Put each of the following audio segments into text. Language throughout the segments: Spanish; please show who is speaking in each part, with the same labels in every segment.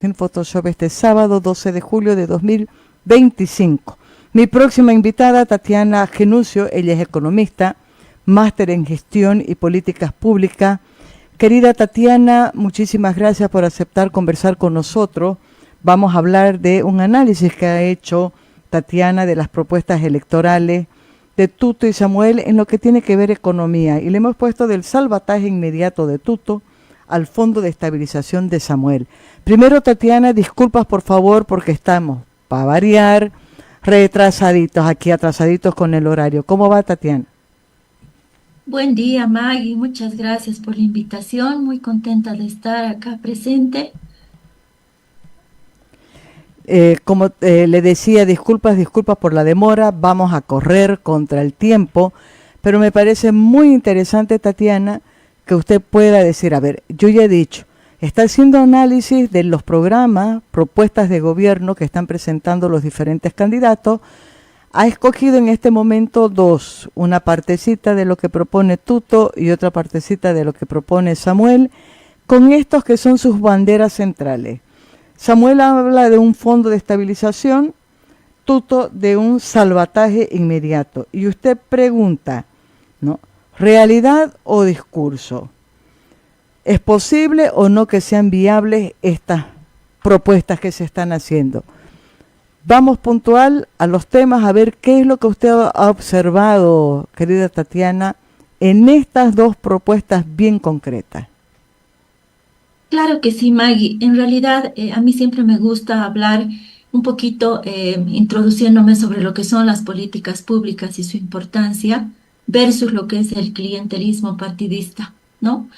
Speaker 1: en Photoshop este sábado 12 de julio de 2025. Mi próxima invitada, Tatiana Genucio, ella es economista, máster en gestión y políticas públicas. Querida Tatiana, muchísimas gracias por aceptar conversar con nosotros. Vamos a hablar de un análisis que ha hecho Tatiana de las propuestas electorales de Tuto y Samuel en lo que tiene que ver economía. Y le hemos puesto del salvataje inmediato de Tuto al Fondo de Estabilización de Samuel. Primero, Tatiana, disculpas por favor porque estamos, para variar, retrasaditos, aquí atrasaditos con el horario. ¿Cómo va, Tatiana?
Speaker 2: Buen día, Maggie. Muchas gracias por la invitación. Muy contenta de estar acá presente.
Speaker 1: Como le decía, disculpas por la demora, vamos a correr contra el tiempo, pero me parece muy interesante, Tatiana, que usted pueda decir, a ver, yo ya he dicho, está haciendo análisis de los programas, propuestas de gobierno que están presentando los diferentes candidatos, ha escogido en este momento dos, una partecita de lo que propone Tuto y otra partecita de lo que propone Samuel, con estos que son sus banderas centrales. Samuel habla de un fondo de estabilización, Tuto de un salvataje inmediato. Y usted pregunta, ¿no? ¿Realidad o discurso? ¿Es posible o no que sean viables estas propuestas que se están haciendo? Vamos puntual a los temas, a ver qué es lo que usted ha observado, querida Tatiana, en estas dos propuestas bien concretas.
Speaker 2: Claro que sí, Maggie. En realidad, a mí siempre me gusta hablar un poquito, introduciéndome sobre lo que son las políticas públicas y su importancia versus lo que es el clientelismo partidista, ¿no?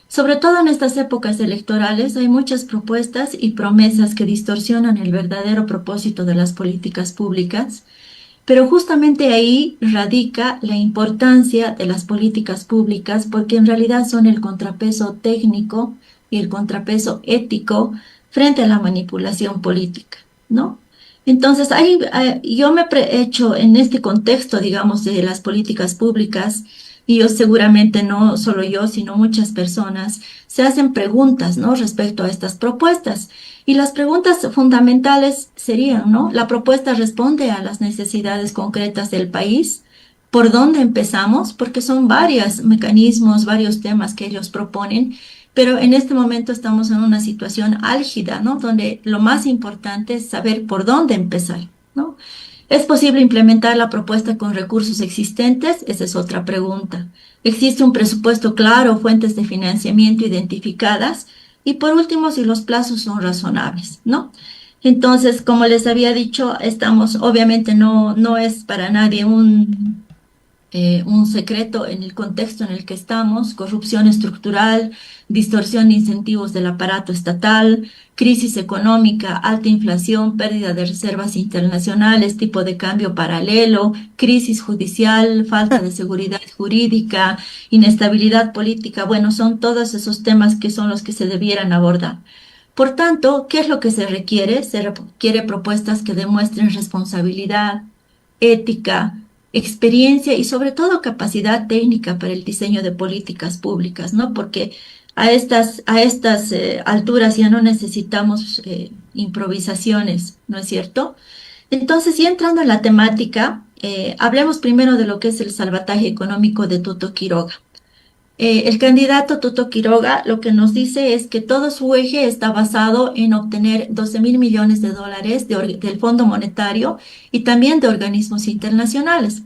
Speaker 2: Sobre todo en estas épocas electorales hay muchas propuestas y promesas que distorsionan el verdadero propósito de las políticas públicas, pero justamente ahí radica la importancia de las políticas públicas porque en realidad son el contrapeso técnico y el contrapeso ético frente a la manipulación política, ¿no? Entonces, yo me he hecho en este contexto, digamos, de las políticas públicas, y yo seguramente no solo yo, sino muchas personas se hacen preguntas, ¿no? Respecto a estas propuestas. Y las preguntas fundamentales serían, ¿no? ¿La propuesta responde a las necesidades concretas del país? ¿Por dónde empezamos? Porque son varios mecanismos, varios temas que ellos proponen, pero en este momento estamos en una situación álgida, ¿no? Donde lo más importante es saber por dónde empezar, ¿no? ¿Es posible implementar la propuesta con recursos existentes? Esa es otra pregunta. ¿Existe un presupuesto claro, fuentes de financiamiento identificadas? Y por último, si los plazos son razonables, ¿no? Entonces, como les había dicho, estamos, obviamente no es para nadie un secreto en el contexto en el que estamos: corrupción estructural, distorsión de incentivos del aparato estatal, crisis económica, alta inflación, pérdida de reservas internacionales, tipo de cambio paralelo, crisis judicial, falta de seguridad jurídica, inestabilidad política. Bueno, son todos esos temas que son los que se debieran abordar. Por tanto, ¿qué es lo que se requiere? Se requiere propuestas que demuestren responsabilidad, ética, experiencia y sobre todo capacidad técnica para el diseño de políticas públicas, ¿no? Porque a estas alturas ya no necesitamos improvisaciones, ¿no es cierto? Entonces, ya entrando en la temática, hablemos primero de lo que es el salvataje económico de Tuto Quiroga. El candidato Tuto Quiroga lo que nos dice es que todo su eje está basado en obtener 12.000 millones de dólares del Fondo Monetario y también de organismos internacionales.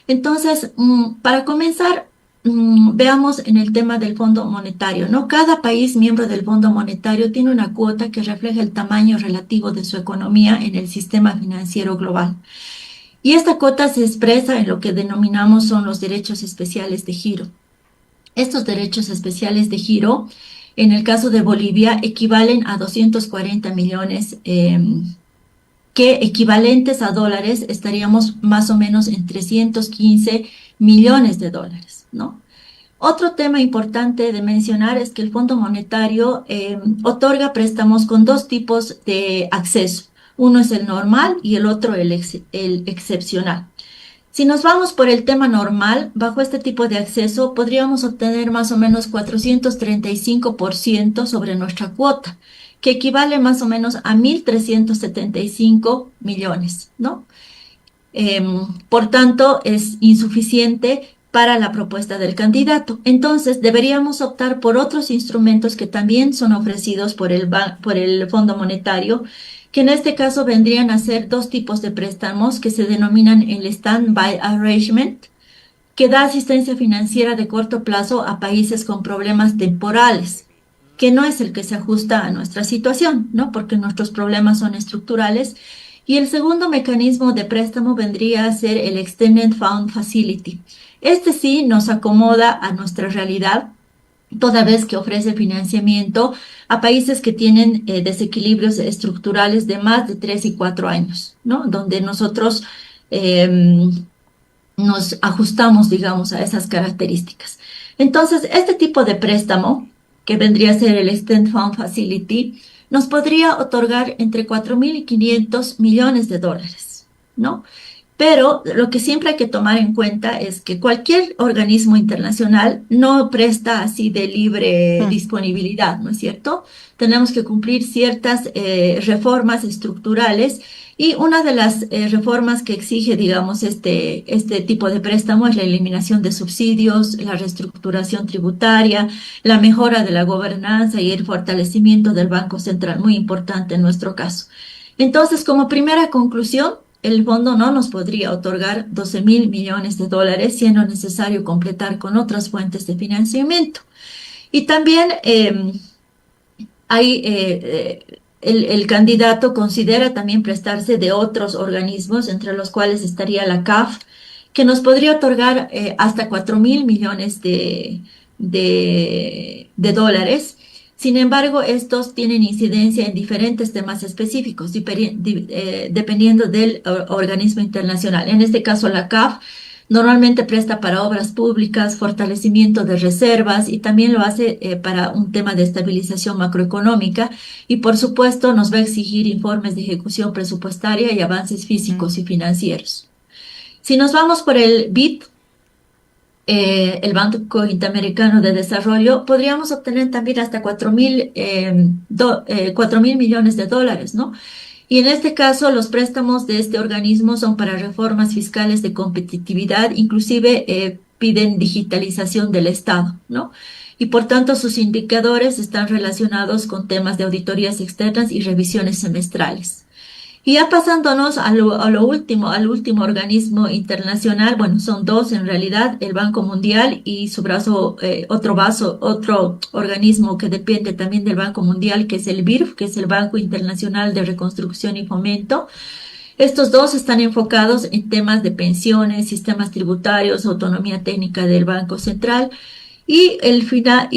Speaker 2: Entonces, para comenzar, veamos en el tema del Fondo Monetario, ¿no? Cada país miembro del Fondo Monetario tiene una cuota que refleja el tamaño relativo de su economía en el sistema financiero global. Y esta cuota se expresa en lo que denominamos son los derechos especiales de giro. Estos derechos especiales de giro, en el caso de Bolivia, equivalen a 240 millones, que equivalentes a dólares estaríamos más o menos en 315 millones de dólares, ¿no? Otro tema importante de mencionar es que el Fondo Monetario otorga préstamos con dos tipos de acceso. Uno es el normal y el otro el excepcional. Si nos vamos por el tema normal, bajo este tipo de acceso podríamos obtener más o menos 435% sobre nuestra cuota, que equivale más o menos a 1.375 millones, ¿no? Por tanto, es insuficiente para la propuesta del candidato. Entonces, deberíamos optar por otros instrumentos que también son ofrecidos por el Fondo Monetario, que en este caso vendrían a ser dos tipos de préstamos que se denominan el Standby Arrangement, que da asistencia financiera de corto plazo a países con problemas temporales, que no es el que se ajusta a nuestra situación, ¿no? Porque nuestros problemas son estructurales. Y el segundo mecanismo de préstamo vendría a ser el Extended Fund Facility. Este sí nos acomoda a nuestra realidad, toda vez que ofrece financiamiento a países que tienen desequilibrios estructurales de más de 3 y 4 años, ¿no? Donde nosotros nos ajustamos, digamos, a esas características. Entonces, este tipo de préstamo, que vendría a ser el Extended Fund Facility, nos podría otorgar entre 4.500 millones de dólares, ¿no? Pero lo que siempre hay que tomar en cuenta es que cualquier organismo internacional no presta así de libre
Speaker 1: Mm.
Speaker 2: disponibilidad, ¿no es cierto? Tenemos que cumplir ciertas reformas estructurales y una de las reformas que exige, digamos, este tipo de préstamo es la eliminación de subsidios, la reestructuración tributaria, la mejora de la gobernanza y el fortalecimiento del Banco Central, muy importante en nuestro caso. Entonces, como primera conclusión, el fondo no nos podría otorgar 12.000 millones de dólares, siendo necesario completar con otras fuentes de financiamiento. Y también el candidato considera también prestarse de otros organismos, entre los cuales estaría la CAF, que nos podría otorgar hasta 4.000 millones de dólares. Sin embargo, estos tienen incidencia en diferentes temas específicos, dependiendo del organismo internacional. En este caso, la CAF normalmente presta para obras públicas, fortalecimiento de reservas y también lo hace para un tema de estabilización macroeconómica y por supuesto nos va a exigir informes de ejecución presupuestaria y avances físicos y financieros. Si nos vamos por el BID, el Banco Interamericano de Desarrollo, podríamos obtener también hasta 4.000 millones de dólares, ¿no? Y en este caso, los préstamos de este organismo son para reformas fiscales de competitividad, inclusive piden digitalización del Estado, ¿no? Y por tanto, sus indicadores están relacionados con temas de auditorías externas y revisiones semestrales. Y ya pasándonos al último organismo internacional, bueno, son dos en realidad, el Banco Mundial y su otro organismo que depende también del Banco Mundial, que es el BIRF, que es el Banco Internacional de Reconstrucción y Fomento. Estos dos están enfocados en temas de pensiones, sistemas tributarios, autonomía técnica del Banco Central. Y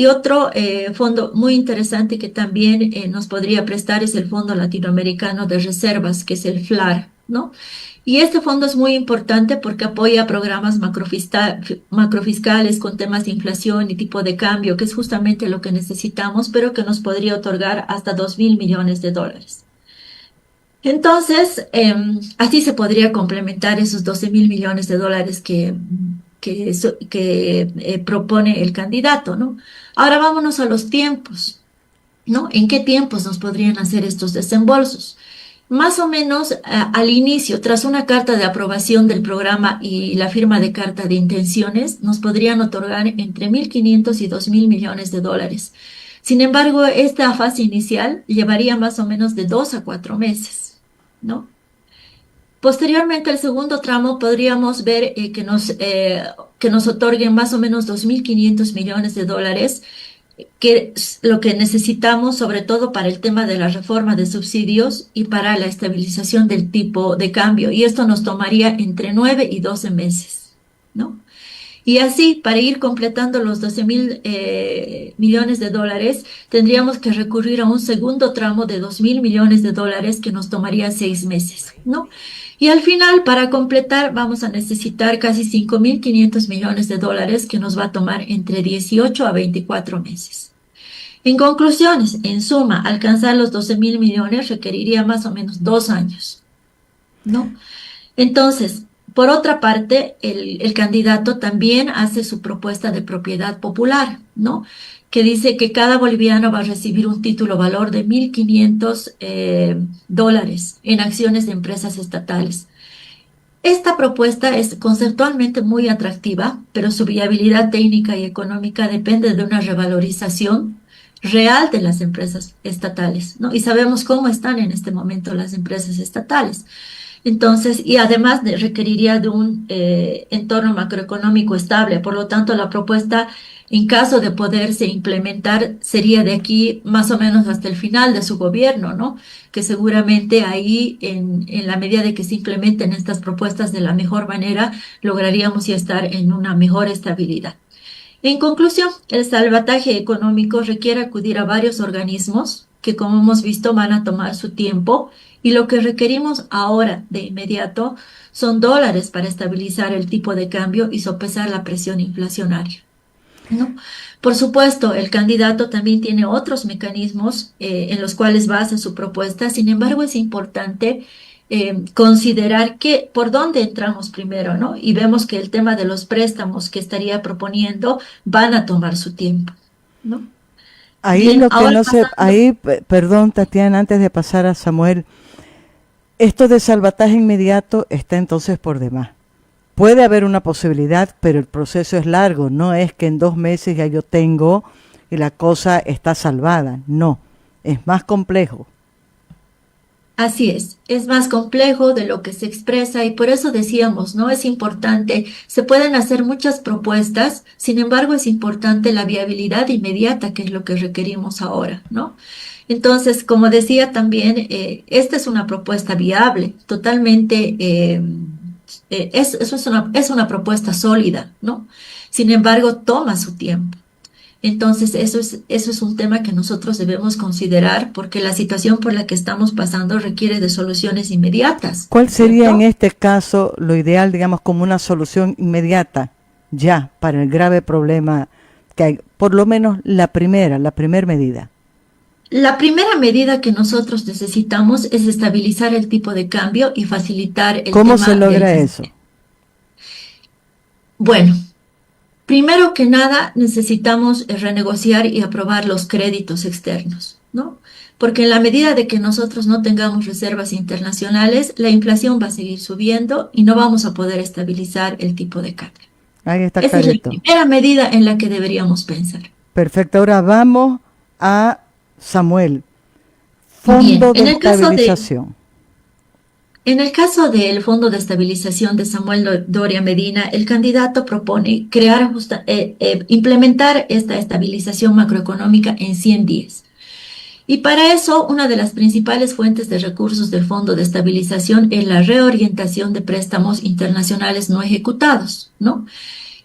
Speaker 2: otro fondo muy interesante que también nos podría prestar es el Fondo Latinoamericano de Reservas, que es el FLAR, ¿no? Y este fondo es muy importante porque apoya programas macrofiscales con temas de inflación y tipo de cambio, que es justamente lo que necesitamos, pero que nos podría otorgar hasta 2.000 millones de dólares. Entonces, así se podría complementar esos 12.000 millones de dólares que propone el candidato, ¿no? Ahora vámonos a los tiempos, ¿no? ¿En qué tiempos nos podrían hacer estos desembolsos? Más o menos al inicio, tras una carta de aprobación del programa y la firma de carta de intenciones, nos podrían otorgar entre 1.500 y 2.000 millones de dólares. Sin embargo, esta fase inicial llevaría más o menos de 2 a 4 meses, ¿no? Posteriormente, el segundo tramo podríamos ver que nos otorguen más o menos 2.500 millones de dólares, que es lo que necesitamos sobre todo para el tema de la reforma de subsidios y para la estabilización del tipo de cambio. Y esto nos tomaría entre 9 y 12 meses, ¿no? Y así, para ir completando los 12.000 millones de dólares, tendríamos que recurrir a un segundo tramo de 2.000 millones de dólares que nos tomaría 6 meses, ¿no? Y al final, para completar, vamos a necesitar casi 5.500 millones de dólares que nos va a tomar entre 18 a 24 meses. En conclusiones, en suma, alcanzar los 12.000 millones requeriría más o menos 2 años, ¿no? Entonces, Por otra parte, el candidato también hace su propuesta de propiedad popular, ¿no? Que dice que cada boliviano va a recibir un título valor de 1.500 dólares en acciones de empresas estatales. Esta propuesta es conceptualmente muy atractiva, pero su viabilidad técnica y económica depende de una revalorización real de las empresas estatales, ¿no? Y sabemos cómo están en este momento las empresas estatales. Entonces, y además requeriría de un entorno macroeconómico estable. Por lo tanto, la propuesta, en caso de poderse implementar, sería de aquí más o menos hasta el final de su gobierno, ¿no? Que seguramente ahí, en la medida de que se implementen estas propuestas de la mejor manera, lograríamos ya estar en una mejor estabilidad. En conclusión, el salvataje económico requiere acudir a varios organismos que, como hemos visto, van a tomar su tiempo y lo que requerimos ahora de inmediato son dólares para estabilizar el tipo de cambio y sopesar la presión inflacionaria, ¿no? Por supuesto, el candidato también tiene otros mecanismos en los cuales basa su propuesta. Sin embargo, es importante considerar que por dónde entramos primero, ¿no? Y vemos que el tema de los préstamos que estaría proponiendo van a tomar su tiempo, ¿no?
Speaker 1: Ahí
Speaker 2: Bien,
Speaker 1: lo que
Speaker 2: ahora
Speaker 1: no sé,
Speaker 2: pasando.
Speaker 1: ahí, perdón, Tatiana, antes de pasar a Samuel, esto de salvataje inmediato está entonces por demás. Puede haber una posibilidad, pero el proceso es largo. No es que en 2 meses ya yo tengo y la cosa está salvada. No, es más complejo.
Speaker 2: Así es más complejo de lo que se expresa y por eso decíamos, ¿no? Es importante, se pueden hacer muchas propuestas, sin embargo es importante la viabilidad inmediata, que es lo que requerimos ahora, ¿no? Entonces, como decía también, esta es una propuesta viable, totalmente, eso es una propuesta sólida, ¿no? Sin embargo, toma su tiempo. Entonces, eso es un tema que nosotros debemos considerar porque la situación por la que estamos pasando requiere de soluciones inmediatas,
Speaker 1: ¿Cuál
Speaker 2: ¿no es
Speaker 1: sería en
Speaker 2: cierto?
Speaker 1: este caso lo ideal, digamos, como una solución inmediata ya para el grave problema que hay? Por lo menos la primera medida.
Speaker 2: La primera medida que nosotros necesitamos es estabilizar el tipo de cambio y facilitar el
Speaker 1: ¿Cómo se
Speaker 2: tema del
Speaker 1: logra eso?
Speaker 2: financiamiento. Bueno, primero que nada necesitamos renegociar y aprobar los créditos externos, ¿no? Porque en la medida de que nosotros no tengamos reservas internacionales, la inflación va a seguir subiendo y no vamos a poder estabilizar el tipo de cambio.
Speaker 1: Ahí está
Speaker 2: Esa es la
Speaker 1: clarito.
Speaker 2: primera medida en la que deberíamos pensar.
Speaker 1: Perfecto. Ahora vamos a Samuel.
Speaker 2: Bien,
Speaker 1: Fondo de estabilización.
Speaker 2: en el caso del Fondo de Estabilización de Samuel Doria Medina, el candidato propone implementar esta estabilización macroeconómica en 100 días. Y para eso, una de las principales fuentes de recursos del Fondo de Estabilización es la reorientación de préstamos internacionales no ejecutados, ¿no?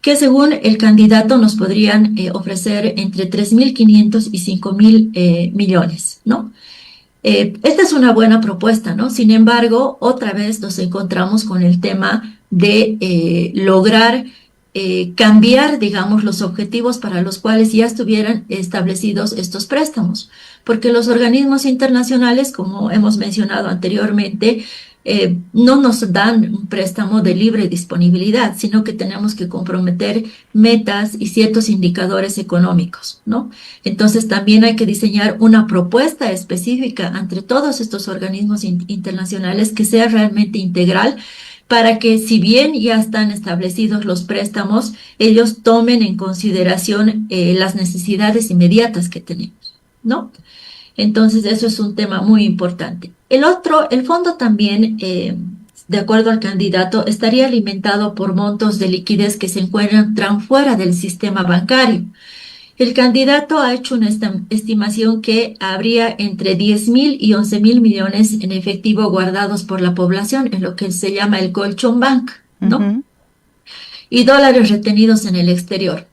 Speaker 2: Que según el candidato nos podrían ofrecer entre 3.500 y 5.000 millones, ¿no? Esta es una buena propuesta, ¿no? Sin embargo, otra vez nos encontramos con el tema de lograr cambiar, digamos, los objetivos para los cuales ya estuvieran establecidos estos préstamos, porque los organismos internacionales, como hemos mencionado anteriormente, no nos dan un préstamo de libre disponibilidad, sino que tenemos que comprometer metas y ciertos indicadores económicos, ¿no? Entonces también hay que diseñar una propuesta específica entre todos estos organismos internacionales que sea realmente integral para que si bien ya están establecidos los préstamos, ellos tomen en consideración las necesidades inmediatas que tenemos, ¿no? Entonces, eso es un tema muy importante. El fondo también, de acuerdo al candidato, estaría alimentado por montos de liquidez que se encuentran fuera del sistema bancario. El candidato ha hecho una estimación que habría entre 10.000 y 11.000 millones en efectivo guardados por la población, en lo que se llama el colchón bank, ¿no?
Speaker 1: Ujú.
Speaker 2: Y dólares retenidos en el exterior.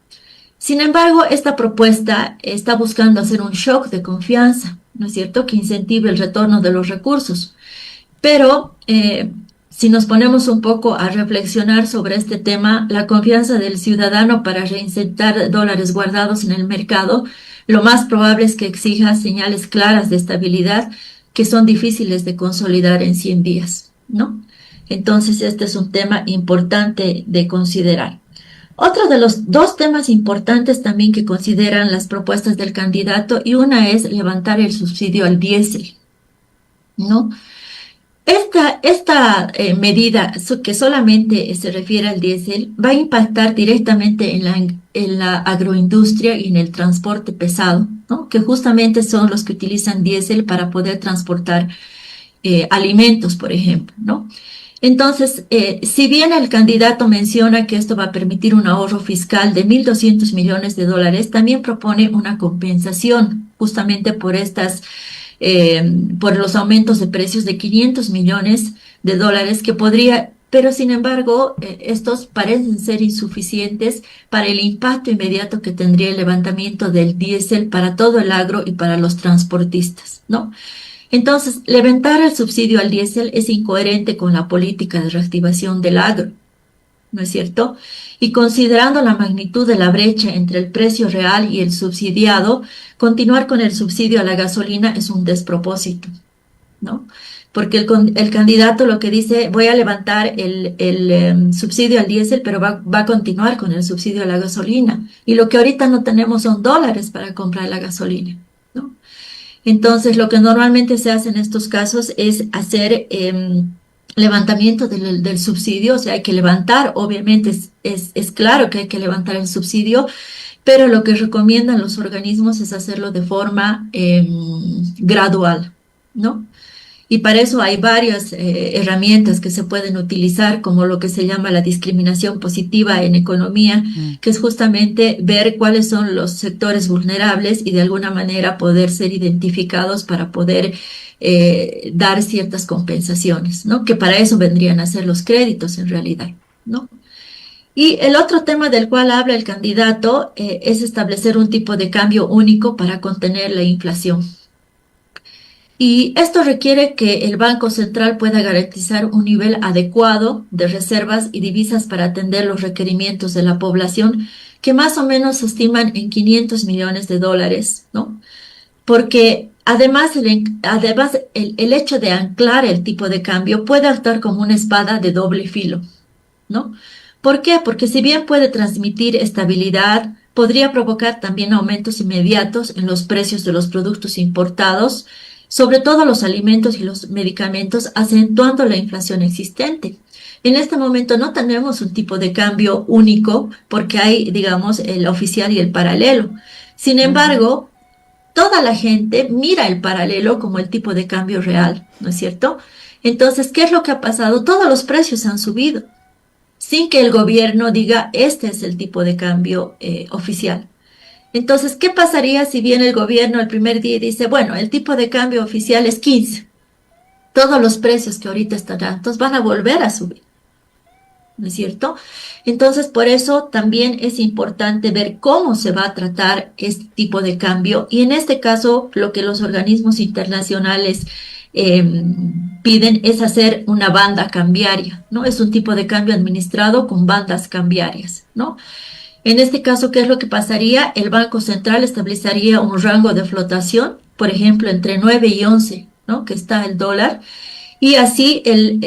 Speaker 2: Sin embargo, esta propuesta está buscando hacer un shock de confianza, ¿no es cierto?, que incentive el retorno de los recursos. Pero si nos ponemos un poco a reflexionar sobre este tema, la confianza del ciudadano para reinsertar dólares guardados en el mercado, lo más probable es que exija señales claras de estabilidad que son difíciles de consolidar en 100 días, ¿no? Entonces, este es un tema importante de considerar. Otro de los dos temas importantes también que consideran las propuestas del candidato, y una es levantar el subsidio al diésel, ¿no? Esta medida que solamente se refiere al diésel va a impactar directamente en la agroindustria y en el transporte pesado, ¿no? Que justamente son los que utilizan diésel para poder transportar alimentos, por ejemplo, ¿no? Entonces, si bien el candidato menciona que esto va a permitir un ahorro fiscal de 1.200 millones de dólares, también propone una compensación justamente por los aumentos de precios de 500 millones de dólares que podría, pero sin embargo, estos parecen ser insuficientes para el impacto inmediato que tendría el levantamiento del diésel para todo el agro y para los transportistas, ¿no? Entonces, levantar el subsidio al diésel es incoherente con la política de reactivación del agro, ¿no es cierto? Y considerando la magnitud de la brecha entre el precio real y el subsidiado, continuar con el subsidio a la gasolina es un despropósito, ¿no? Porque el candidato lo que dice, voy a levantar el subsidio al diésel, pero va a continuar con el subsidio a la gasolina. Y lo que ahorita no tenemos son dólares para comprar la gasolina, ¿no? Entonces, lo que normalmente se hace en estos casos es hacer levantamiento del subsidio, o sea, hay que levantar, obviamente es claro que hay que levantar el subsidio, pero lo que recomiendan los organismos es hacerlo de forma gradual, ¿no? Y para eso hay varias herramientas que se pueden utilizar, como lo que se llama la discriminación positiva en economía, que es justamente ver cuáles son los sectores vulnerables y de alguna manera poder ser identificados para poder dar ciertas compensaciones, ¿no? Que para eso vendrían a ser los créditos en realidad, ¿no? Y el otro tema del cual habla el candidato es establecer un tipo de cambio único para contener la inflación. Y esto requiere que el Banco Central pueda garantizar un nivel adecuado de reservas y divisas para atender los requerimientos de la población, que más o menos se estiman en 500 millones de dólares, ¿no? Porque además el hecho de anclar el tipo de cambio puede actuar como una espada de doble filo, ¿no? ¿Por qué? Porque si bien puede transmitir estabilidad, podría provocar también aumentos inmediatos en los precios de los productos importados, sobre todo los alimentos y los medicamentos, acentuando la inflación existente. En este momento no tenemos un tipo de cambio único porque hay, digamos, el oficial y el paralelo. Sin embargo, toda la gente mira el paralelo como el tipo de cambio real, ¿no es cierto? Entonces, ¿qué es lo que ha pasado? Todos los precios han subido sin que el gobierno diga, este es el tipo de cambio oficial. Entonces, ¿qué pasaría si viene el gobierno el primer día y dice, bueno, el tipo de cambio oficial es 15? Todos los precios que ahorita están altos van a volver a subir, ¿no es cierto? Entonces, por eso también es importante ver cómo se va a tratar este tipo de cambio y en este caso lo que los organismos internacionales piden es hacer una banda cambiaria, ¿no? Es un tipo de cambio administrado con bandas cambiarias, ¿no? En este caso, ¿qué es lo que pasaría? El Banco Central establecería un rango de flotación, por ejemplo, entre 9 y 11, ¿no? Que está el dólar, y así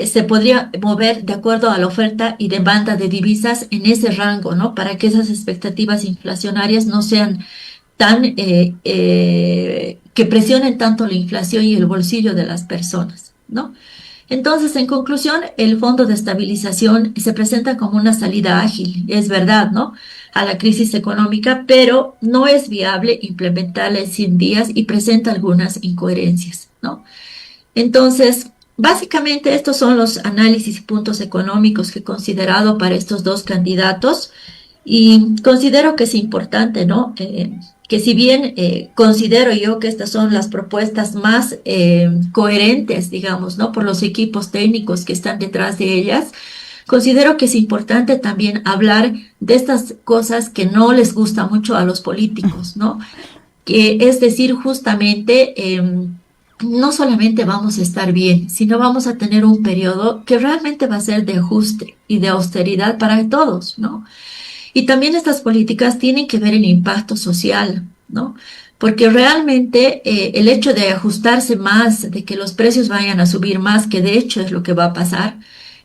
Speaker 2: se podría mover de acuerdo a la oferta y demanda de divisas en ese rango, ¿no? Para que esas expectativas inflacionarias no sean tan, que presionen tanto la inflación y el bolsillo de las personas, ¿no? Entonces, en conclusión, el Fondo de Estabilización se presenta como una salida ágil, es verdad, ¿no? A la crisis económica, pero no es viable implementarla en 100 días y presenta algunas incoherencias, ¿no? Entonces, básicamente estos son los análisis y puntos económicos que he considerado para estos dos candidatos y considero que es importante, ¿no? Que si bien considero yo que estas son las propuestas más coherentes, digamos, ¿no? Por los equipos técnicos que están detrás de ellas, considero que es importante también hablar de estas cosas que no les gusta mucho a los políticos, ¿no? Que es decir, justamente, no solamente vamos a estar bien, sino vamos a tener un periodo que realmente va a ser de ajuste y de austeridad para todos, ¿no? Y también estas políticas tienen que ver el impacto social, ¿no? Porque realmente el hecho de ajustarse más, de que los precios vayan a subir más, que de hecho es lo que va a pasar,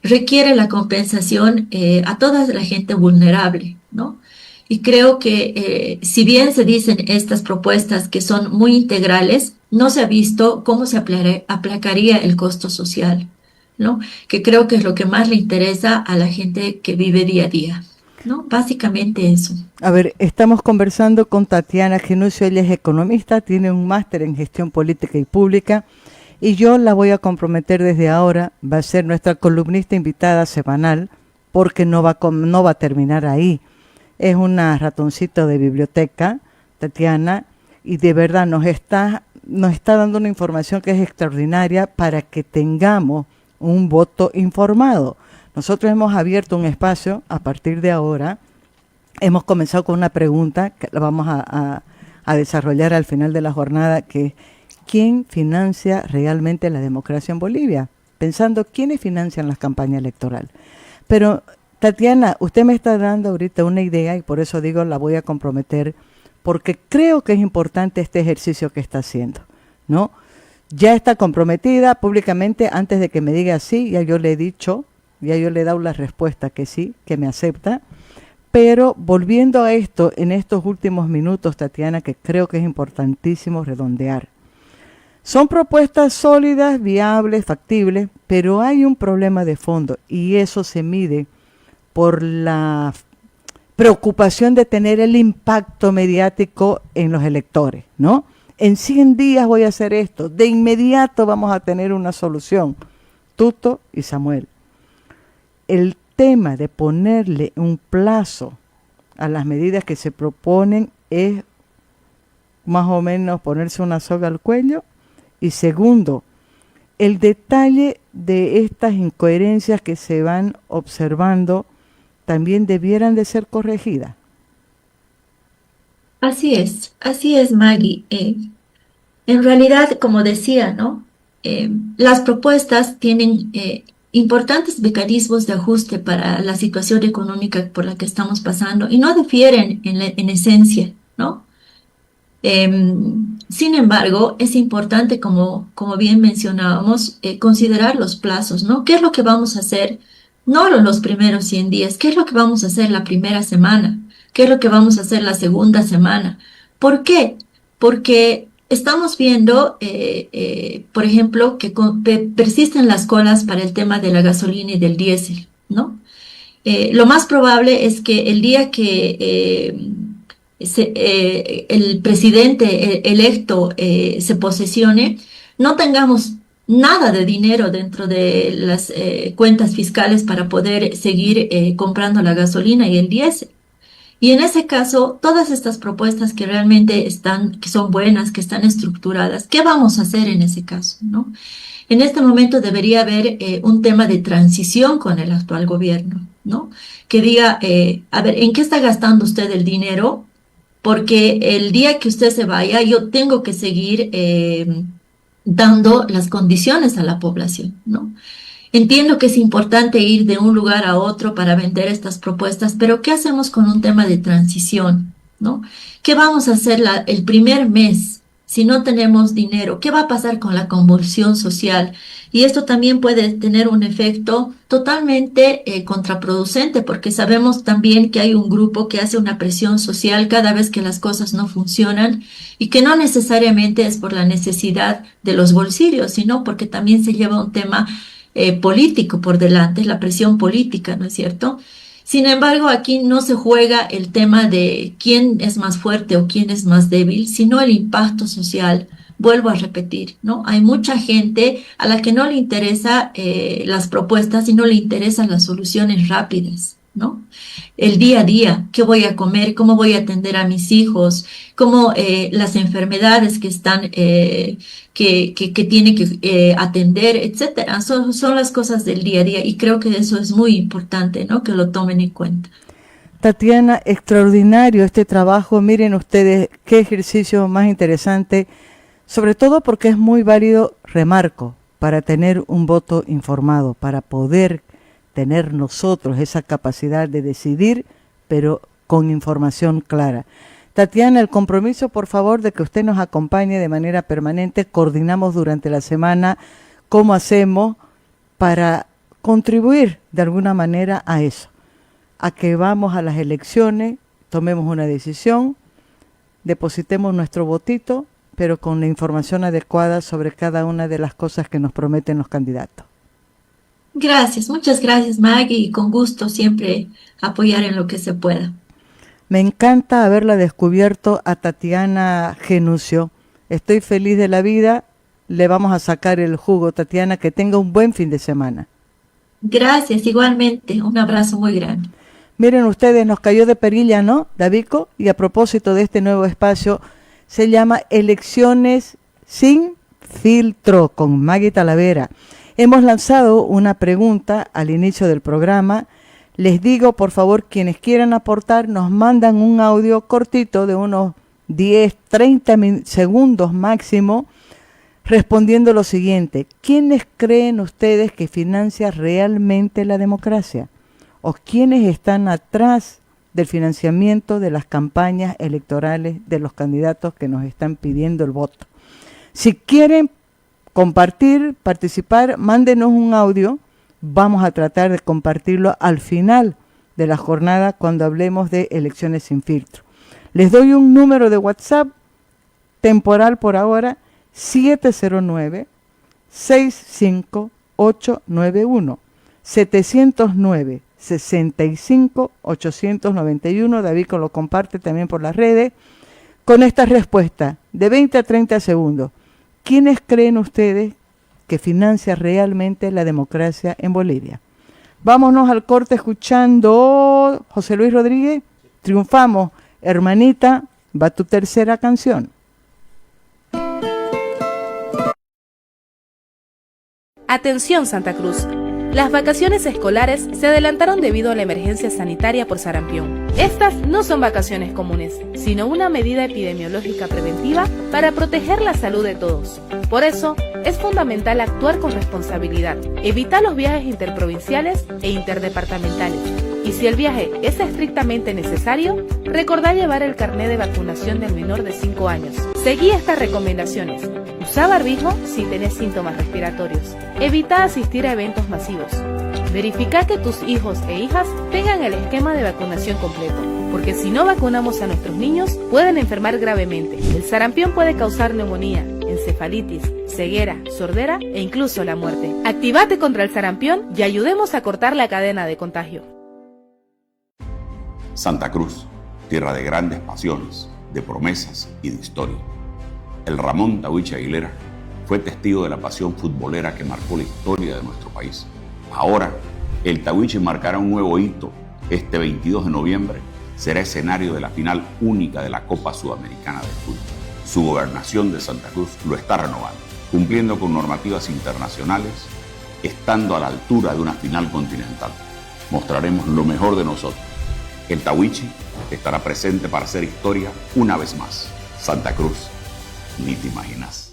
Speaker 2: requiere la compensación a toda la gente vulnerable, ¿no? Y creo que si bien se dicen estas propuestas que son muy integrales, no se ha visto cómo se aplacaría el costo social, ¿no? Que creo que es lo que más le interesa a la gente que vive día a día, ¿no? Básicamente eso.
Speaker 1: A ver, estamos conversando con Tatiana Genucio, ella es economista, tiene un máster en gestión política y pública y yo la voy a comprometer desde ahora, va a ser nuestra columnista invitada semanal porque no va a terminar ahí. Es una ratoncito de biblioteca, Tatiana, y de verdad nos está dando una información que es extraordinaria para que tengamos un voto informado. Nosotros hemos abierto un espacio a partir de ahora. Hemos comenzado con una pregunta que la vamos a desarrollar al final de la jornada, que es ¿quién financia realmente la democracia en Bolivia? Pensando quiénes financian las campañas electorales. Pero Tatiana, usted me está dando ahorita una idea y por eso digo la voy a comprometer, porque creo que es importante este ejercicio que está haciendo, ¿no? Ya está comprometida públicamente, antes de que me diga sí, ya yo le he dicho, ya yo le he dado la respuesta que sí, que me acepta. Pero volviendo a esto, en estos últimos minutos, Tatiana, que creo que es importantísimo redondear. Son propuestas sólidas, viables, factibles, pero hay un problema de fondo y eso se mide por la preocupación de tener el impacto mediático en los electores, ¿no? En 100 días voy a hacer esto, de inmediato vamos a tener una solución. Tuto y Samuel. El tema de ponerle un plazo a las medidas que se proponen es más o menos ponerse una soga al cuello. Y segundo, el detalle de estas incoherencias que se van observando también debieran de ser corregidas.
Speaker 2: Así es, Maggie. En realidad, como decía, ¿no? Las propuestas tienen importantes mecanismos de ajuste para la situación económica por la que estamos pasando y no difieren en esencia, ¿no? Sin embargo, es importante, como bien mencionábamos, considerar los plazos, ¿no? ¿Qué es lo que vamos a hacer? No los primeros 100 días, ¿qué es lo que vamos a hacer la primera semana? ¿Qué es lo que vamos a hacer la segunda semana? ¿Por qué? Porque estamos viendo, por ejemplo, que persisten las colas para el tema de la gasolina y del diésel, ¿no? Lo más probable es que el día que el presidente electo se posesione, no tengamos nada de dinero dentro de las cuentas fiscales para poder seguir comprando la gasolina y el diésel. Y en ese caso, todas estas propuestas que realmente que son buenas, que están estructuradas, ¿qué vamos a hacer en ese caso, no? En este momento debería haber un tema de transición con el actual gobierno, ¿no? Que diga, a ver, ¿en qué está gastando usted el dinero? Porque el día que usted se vaya, yo tengo que seguir dando las condiciones a la población, ¿no? Entiendo que es importante ir de un lugar a otro para vender estas propuestas, pero ¿qué hacemos con un tema de transición, ¿no? ¿Qué vamos a hacer el primer mes si no tenemos dinero? ¿Qué va a pasar con la convulsión social? Y esto también puede tener un efecto totalmente contraproducente, porque sabemos también que hay un grupo que hace una presión social cada vez que las cosas no funcionan y que no necesariamente es por la necesidad de los bolsillos, sino porque también se lleva un tema político por delante, la presión política, ¿no es cierto? Sin embargo, aquí no se juega el tema de quién es más fuerte o quién es más débil, sino el impacto social. Vuelvo a repetir, ¿no? Hay mucha gente a la que no le interesa las propuestas y no le interesan las soluciones rápidas, ¿no? El día a día, qué voy a comer, cómo voy a atender a mis hijos, cómo las enfermedades que están, que tiene que atender, etcétera. Son las cosas del día a día y creo que eso es muy importante, ¿no? Que lo tomen en cuenta.
Speaker 1: Tatiana, extraordinario este trabajo. Miren ustedes qué ejercicio más interesante, sobre todo porque es muy válido, remarco, para tener un voto informado, para poder tener nosotros esa capacidad de decidir, pero con información clara. Tatiana, el compromiso, por favor, de que usted nos acompañe de manera permanente. Coordinamos durante la semana cómo hacemos para contribuir de alguna manera a eso, a que vamos a las elecciones, tomemos una decisión, depositemos nuestro votito, pero con la información adecuada sobre cada una de las cosas que nos prometen los candidatos.
Speaker 2: Gracias, muchas gracias, Maggie, y con gusto siempre apoyar en lo que se pueda.
Speaker 1: Me encanta haberla descubierto a Tatiana Genucio. Estoy feliz de la vida. Le vamos a sacar el jugo, Tatiana. Que tenga un buen fin de semana.
Speaker 2: Gracias, igualmente. Un abrazo muy grande.
Speaker 1: Miren ustedes, nos cayó de perilla, ¿no, Davico? Y a propósito de este nuevo espacio, se llama Elecciones sin filtro, con Maggie Talavera. Hemos lanzado una pregunta al inicio del programa. Les digo, por favor, quienes quieran aportar, nos mandan un audio cortito de unos 10, 30 segundos máximo, respondiendo lo siguiente: ¿quiénes creen ustedes que financia realmente la democracia? ¿O quiénes están atrás del financiamiento de las campañas electorales de los candidatos que nos están pidiendo el voto? Si quieren compartir, participar, mándenos un audio. Vamos a tratar de compartirlo al final de la jornada cuando hablemos de elecciones sin filtro. Les doy un número de WhatsApp temporal por ahora: 709-65891, 709-65-891. David lo comparte también por las redes. Con esta respuesta de 20 a 30 segundos, ¿quiénes creen ustedes que financia realmente la democracia en Bolivia? Vámonos al corte escuchando José Luis Rodríguez. Triunfamos, hermanita, va tu tercera canción.
Speaker 3: Atención Santa Cruz. Las vacaciones escolares se adelantaron debido a la emergencia sanitaria por sarampión. Estas no son vacaciones comunes, sino una medida epidemiológica preventiva para proteger la salud de todos. Por eso, es fundamental actuar con responsabilidad. Evita los viajes interprovinciales e interdepartamentales. Y si el viaje es estrictamente necesario, recordá llevar el carné de vacunación del menor de 5 años. Seguí estas recomendaciones. Usa barbijo si tenés síntomas respiratorios. Evita asistir a eventos masivos. Verifica que tus hijos e hijas tengan el esquema de vacunación completo, porque si no vacunamos a nuestros niños, pueden enfermar gravemente. El sarampión puede causar neumonía, encefalitis, ceguera, sordera e incluso la muerte. Activate contra el sarampión y ayudemos a cortar la cadena de contagio.
Speaker 4: Santa Cruz, tierra de grandes pasiones, de promesas y de historia. El Ramón Tahuichi Aguilera fue testigo de la pasión futbolera que marcó la historia de nuestro país. Ahora, el Tahuichi marcará un nuevo hito. Este 22 de noviembre será escenario de la final única de la Copa Sudamericana de Fútbol. Su gobernación de Santa Cruz lo está renovando, cumpliendo con normativas internacionales, estando a la altura de una final continental. Mostraremos lo mejor de nosotros. El Tahuichi estará presente para hacer historia una vez más. Santa Cruz, ni te imaginas.